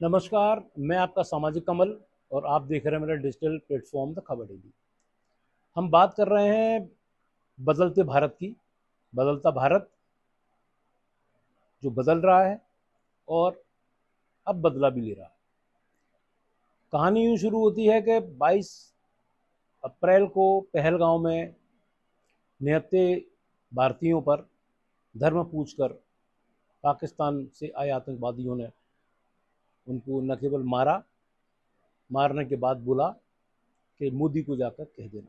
नमस्कार, मैं आपका सामाजिक कमल और आप देख रहे हैं मेरा डिजिटल प्लेटफॉर्म द खबर डेली। हम बात कर रहे हैं बदलते भारत की। बदलता भारत जो बदल रहा है और अब बदला भी ले रहा है। कहानी यूँ शुरू होती है कि 22 अप्रैल को पहलगांव में निहत्थे भारतीयों पर धर्म पूछकर पाकिस्तान से आए आतंकवादियों ने उनको न केवल मारा, मारने के बाद बोला कि मोदी को जाकर कह देना।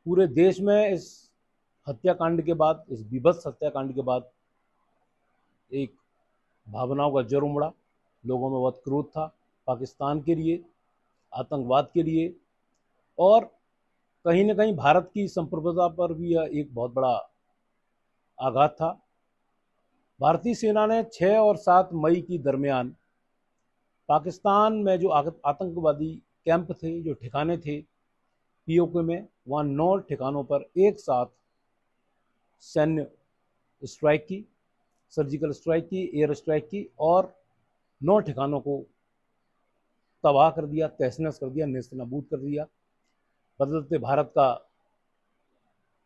पूरे देश में इस हत्याकांड के बाद, इस बीभत्स हत्याकांड के बाद एक भावनाओं का जर उमड़ा। लोगों में बहुत क्रोध था पाकिस्तान के लिए, आतंकवाद के लिए, और कहीं ना कहीं भारत की संप्रभुता पर भी यह एक बहुत बड़ा आघात था। भारतीय सेना ने 6 और 7 मई की दरमियान पाकिस्तान में जो आतंकवादी कैंप थे, जो ठिकाने थे पीओके में, वहाँ 9 ठिकानों पर एक साथ सैन्य स्ट्राइक की, सर्जिकल स्ट्राइक की, एयर स्ट्राइक की, और 9 ठिकानों को तबाह कर दिया, तहस नहस कर दिया, नेस्तनाबूद कर दिया। बदलते भारत का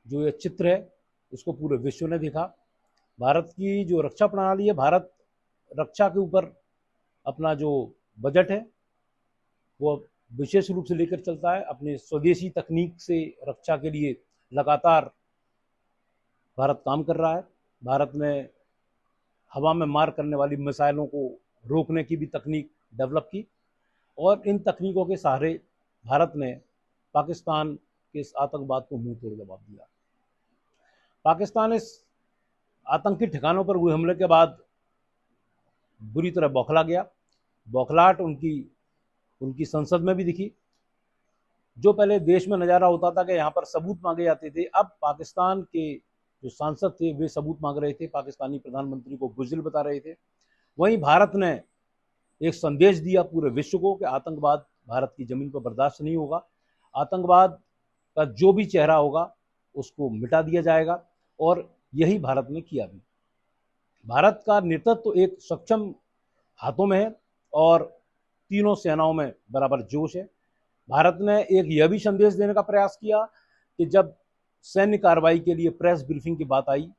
जो ये चित्र है, इसको पूरे विश्व ने देखा। भारत की जो रक्षा प्रणाली है, भारत रक्षा के ऊपर अपना जो बजट है वो विशेष रूप से लेकर चलता है। अपने स्वदेशी तकनीक से रक्षा के लिए लगातार भारत काम कर रहा है। भारत ने हवा में मार करने वाली मिसाइलों को रोकने की भी तकनीक डेवलप की, और इन तकनीकों के सहारे भारत ने पाकिस्तान के इस आतंकवाद को मुंह तोड़ जवाब दिया। पाकिस्तान इस आतंकी ठिकानों पर हुए हमले के बाद बुरी तरह बौखला गया। बौखलाहट उनकी संसद में भी दिखी। जो पहले देश में नज़ारा होता था कि यहाँ पर सबूत मांगे जाते थे, अब पाकिस्तान के जो सांसद थे वे सबूत मांग रहे थे, पाकिस्तानी प्रधानमंत्री को बुज़दिल बता रहे थे। वहीं भारत ने एक संदेश दिया पूरे विश्व को कि आतंकवाद भारत की ज़मीन पर बर्दाश्त नहीं होगा। आतंकवाद का जो भी चेहरा होगा उसको मिटा दिया जाएगा, और यही भारत ने किया भी। भारत का नेतृत्व तो एक सक्षम हाथों में है और तीनों सेनाओं में बराबर जोश है। भारत ने एक यह भी संदेश देने का प्रयास किया कि जब सैन्य कार्रवाई के लिए प्रेस ब्रीफिंग की बात आई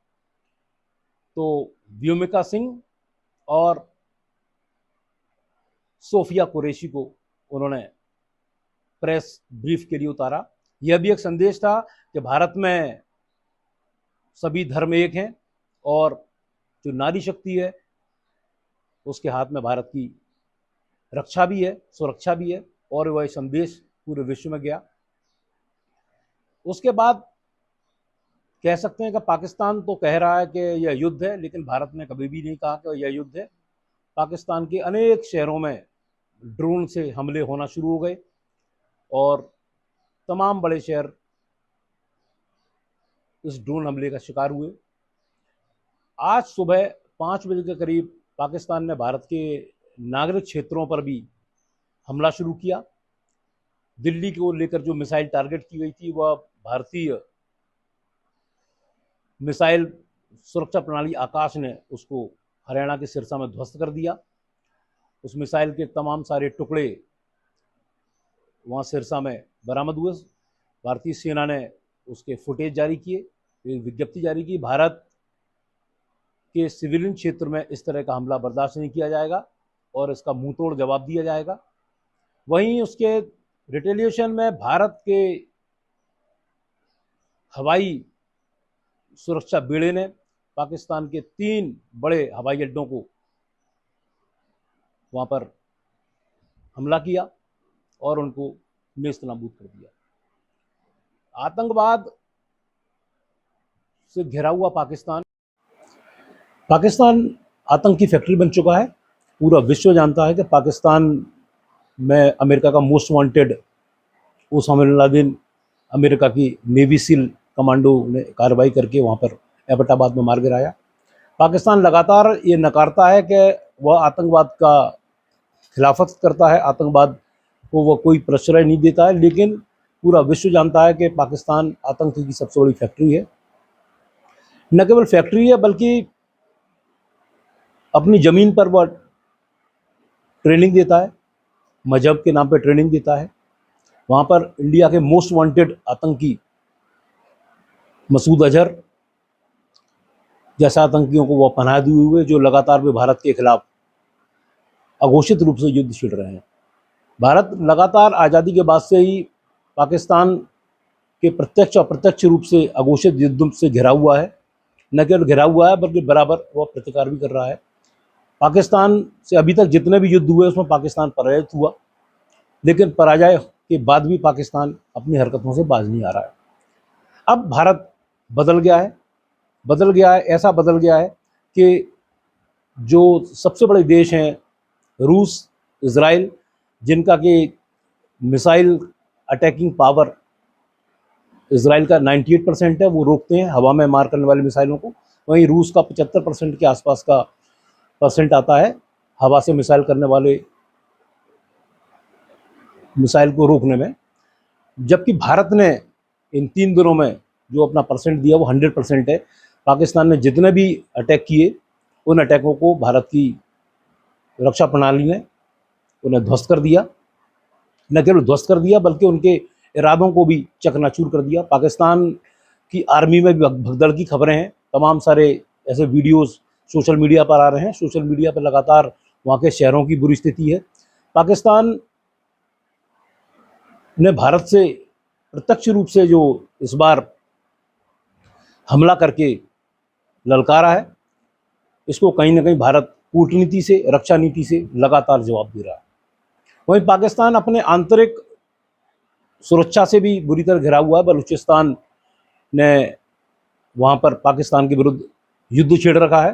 तो व्योमिका सिंह और सोफिया कुरैशी को उन्होंने प्रेस ब्रीफ के लिए उतारा। यह भी एक संदेश था कि भारत में सभी धर्म एक हैं, और जो नारी शक्ति है उसके हाथ में भारत की रक्षा भी है, सुरक्षा भी है, और वह संदेश पूरे विश्व में गया। उसके बाद कह सकते हैं कि पाकिस्तान तो कह रहा है कि यह युद्ध है, लेकिन भारत ने कभी भी नहीं कहा कि यह युद्ध है। पाकिस्तान के अनेक शहरों में ड्रोन से हमले होना शुरू हो गए और तमाम बड़े शहर इस ड्रोन हमले का शिकार हुए। आज सुबह 5 बजे के करीब पाकिस्तान ने भारत के नागरिक क्षेत्रों पर भी हमला शुरू किया। दिल्ली को लेकर जो मिसाइल टारगेट की गई थी वह भारतीय मिसाइल सुरक्षा प्रणाली आकाश ने उसको हरियाणा के सिरसा में ध्वस्त कर दिया। उस मिसाइल के तमाम सारे टुकड़े वहाँ सिरसा में बरामद हुए। भारतीय सेना ने उसके फुटेज जारी किए, एक विज्ञप्ति जारी की। भारत के सिविलियन क्षेत्र में इस तरह का हमला बर्दाश्त नहीं किया जाएगा और इसका मुंह तोड़ जवाब दिया जाएगा। वहीं उसके रिटेलिएशन में भारत के हवाई सुरक्षा बेड़े ने पाकिस्तान के 3 बड़े हवाई अड्डों को वहाँ पर हमला किया और उनको नेस्तनाबूद कर दिया। आतंकवाद से घिरा हुआ पाकिस्तान आतंक की फैक्ट्री बन चुका है। पूरा विश्व जानता है कि पाकिस्तान में अमेरिका का most wanted Osama bin Laden, America की नेवी सील कमांडो ने कार्रवाई करके वहाँ पर एबटाबाद में मार गिराया। पाकिस्तान लगातार ये नकारता है कि वह आतंकवाद का खिलाफत करता है, आतंकवाद को वह कोई प्रश्रय नहीं देता है, लेकिन पूरा विश्व जानता है कि पाकिस्तान आतंक की सबसे बड़ी फैक्ट्री है। न केवल फैक्ट्री है बल्कि अपनी ज़मीन पर वह ट्रेनिंग देता है, मजहब के नाम पे ट्रेनिंग देता है। वहाँ पर इंडिया के मोस्ट वांटेड आतंकी मसूद अजहर जैसा आतंकियों को वो पनाह दिए हुए, जो लगातार भी भारत के खिलाफ अघोषित रूप से युद्ध छिड़ रहे हैं। भारत लगातार आज़ादी के बाद से ही पाकिस्तान के प्रत्यक्ष और अप्रत्यक्ष रूप से अघोषित युद्ध से घिरा हुआ है। न केवल घिरा हुआ है बल्कि बराबर वह प्रतिकार भी कर रहा है। पाकिस्तान से अभी तक जितने भी युद्ध हुए उसमें पाकिस्तान पराजित हुआ, लेकिन पराजय के बाद भी पाकिस्तान अपनी हरकतों से बाज नहीं आ रहा है। अब भारत बदल गया है, ऐसा बदल गया है कि जो सबसे बड़े देश हैं रूस, इज़राइल, जिनका कि मिसाइल अटैकिंग पावर इज़राइल का 98% है, वो रोकते हैं हवा में मार करने वाली मिसाइलों को। वहीं रूस का 75% के आसपास का परसेंट आता है हवा से मिसाइल करने वाले मिसाइल को रोकने में। जबकि भारत ने इन 3 दिनों में जो अपना परसेंट दिया वो 100% है। पाकिस्तान ने जितने भी अटैक किए उन अटैकों को भारत की रक्षा प्रणाली ने उन्हें ध्वस्त कर दिया। न केवल ध्वस्त कर दिया बल्कि उनके इरादों को भी चकनाचूर कर दिया। पाकिस्तान की आर्मी में भी भगदड़ की खबरें हैं। तमाम सारे ऐसे वीडियोस सोशल मीडिया पर आ रहे हैं। सोशल मीडिया पर लगातार वहाँ के शहरों की बुरी स्थिति है। पाकिस्तान ने भारत से प्रत्यक्ष रूप से जो इस बार हमला करके ललकारा है, इसको कहीं ना कहीं भारत कूटनीति से, रक्षा नीति से लगातार जवाब दे रहा है। वहीं पाकिस्तान अपने आंतरिक सुरक्षा से भी बुरी तरह घिरा हुआ है। बलूचिस्तान ने वहाँ पर पाकिस्तान के विरुद्ध युद्ध छेड़ रखा है।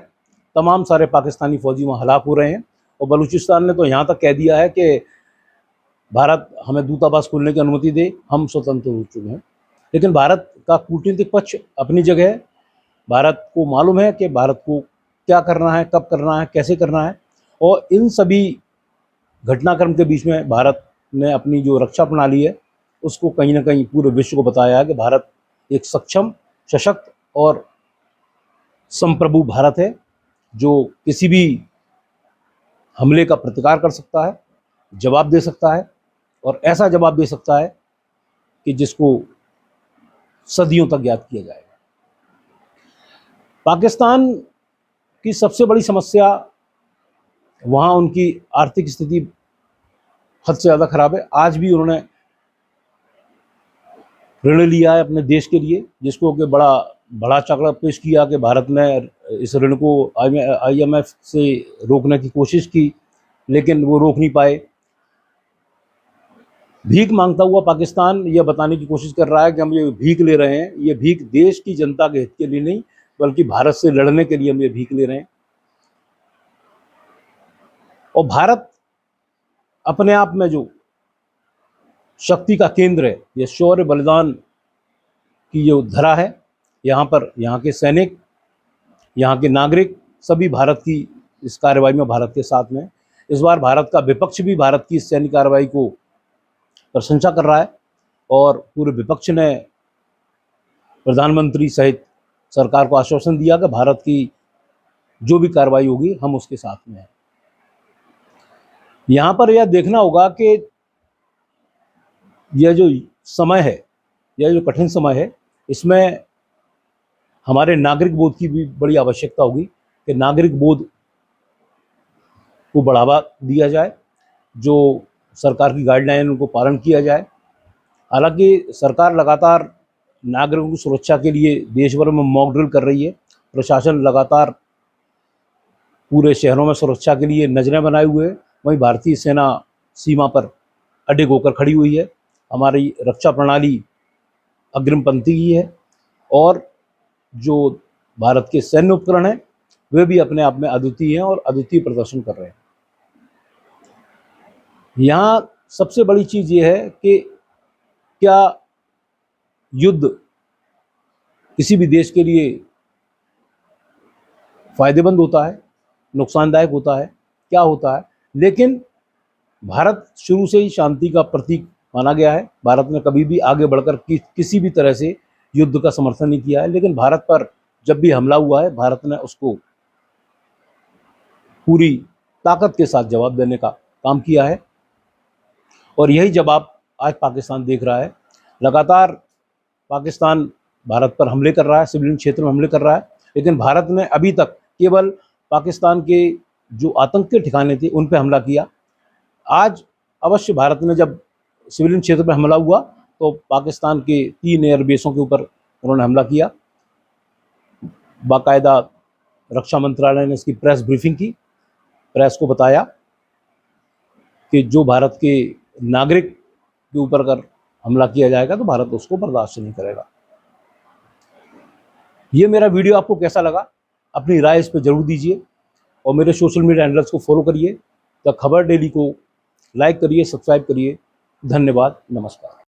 तमाम सारे पाकिस्तानी फौजी वहाँ हलाक हो रहे हैं और बलूचिस्तान ने तो यहाँ तक कह दिया है कि भारत हमें दूतावास खोलने की अनुमति दे, हम स्वतंत्र हो चुके हैं। लेकिन भारत का कूटनीतिक पक्ष अपनी जगह है। भारत को मालूम है कि भारत को क्या करना है, कब करना है, कैसे करना है। और इन सभी घटनाक्रम के बीच में भारत ने अपनी जो रक्षा प्रणाली है उसको कहीं ना कहीं पूरे विश्व को बताया है कि भारत एक सक्षम, सशक्त और संप्रभु भारत है, जो किसी भी हमले का प्रतिकार कर सकता है, जवाब दे सकता है और ऐसा जवाब दे सकता है कि जिसको सदियों तक याद किया जाएगा। पाकिस्तान की सबसे बड़ी समस्या वहाँ उनकी आर्थिक स्थिति हद से ज़्यादा खराब है। आज भी उन्होंने ऋण लिया है अपने देश के लिए, जिसको कि बड़ा चक्र पेश किया कि भारत ने इस ऋण को IMF से रोकने की कोशिश की, लेकिन वो रोक नहीं पाए। भीख मांगता हुआ पाकिस्तान यह बताने की कोशिश कर रहा है कि हम ये भीख ले रहे हैं, ये भीख देश की जनता के हित के लिए नहीं बल्कि भारत से लड़ने के लिए हम ये भीख ले रहे हैं। और भारत अपने आप में जो शक्ति का केंद्र है, ये शौर्य बलिदान की जो धरा है, यहाँ पर यहाँ के सैनिक, यहाँ के नागरिक सभी भारत की इस कार्रवाई में भारत के साथ में। इस बार भारत का विपक्ष भी भारत की इस सैन्य कार्रवाई को प्रशंसा कर रहा है और पूरे विपक्ष ने प्रधानमंत्री सहित सरकार को आश्वासन दिया कि भारत की जो भी कार्रवाई होगी हम उसके साथ में हैं। यहाँ पर यह देखना होगा कि यह जो समय है, यह जो कठिन समय है, इसमें हमारे नागरिक बोध की भी बड़ी आवश्यकता होगी कि नागरिक बोध को बढ़ावा दिया जाए, जो सरकार की गाइडलाइन उनको पालन किया जाए। हालांकि सरकार लगातार नागरिकों की सुरक्षा के लिए देश भर में मॉक ड्रिल कर रही है। प्रशासन लगातार पूरे शहरों में सुरक्षा के लिए नजरें बनाए हुए है। वहीं भारतीय सेना सीमा पर अडिग होकर खड़ी हुई है। हमारी रक्षा प्रणाली अग्रिम पंक्ति की है और जो भारत के सैन्य उपकरण हैं वे भी अपने आप में अद्वितीय हैं और अद्वितीय प्रदर्शन कर रहे हैं। यहाँ सबसे बड़ी चीज़ ये है कि क्या युद्ध किसी भी देश के लिए फायदेमंद होता है, नुकसानदायक होता है, क्या होता है। लेकिन भारत शुरू से ही शांति का प्रतीक माना गया है। भारत ने कभी भी आगे बढ़कर किसी भी तरह से युद्ध का समर्थन नहीं किया है। लेकिन भारत पर जब भी हमला हुआ है भारत ने उसको पूरी ताकत के साथ जवाब देने का काम किया है और यही जवाब आज पाकिस्तान देख रहा है। लगातार पाकिस्तान भारत पर हमले कर रहा है, सिविलियन क्षेत्र में हमले कर रहा है, लेकिन भारत ने अभी तक केवल पाकिस्तान के जो आतंक के ठिकाने थे उन पर हमला किया। आज अवश्य भारत ने जब सिविलियन क्षेत्र पर हमला हुआ तो पाकिस्तान के 3 एयरबेसों के ऊपर उन्होंने हमला किया। बाकायदा रक्षा मंत्रालय ने इसकी प्रेस ब्रीफिंग की, प्रेस को बताया कि जो भारत के नागरिक के ऊपर अगर हमला किया जाएगा तो भारत उसको बर्दाश्त नहीं करेगा। ये मेरा वीडियो आपको कैसा लगा, अपनी राय इस पर जरूर दीजिए और मेरे सोशल मीडिया हैंडल्स को फॉलो करिए। द खबर डेली को लाइक करिए, सब्सक्राइब करिए। धन्यवाद, नमस्कार।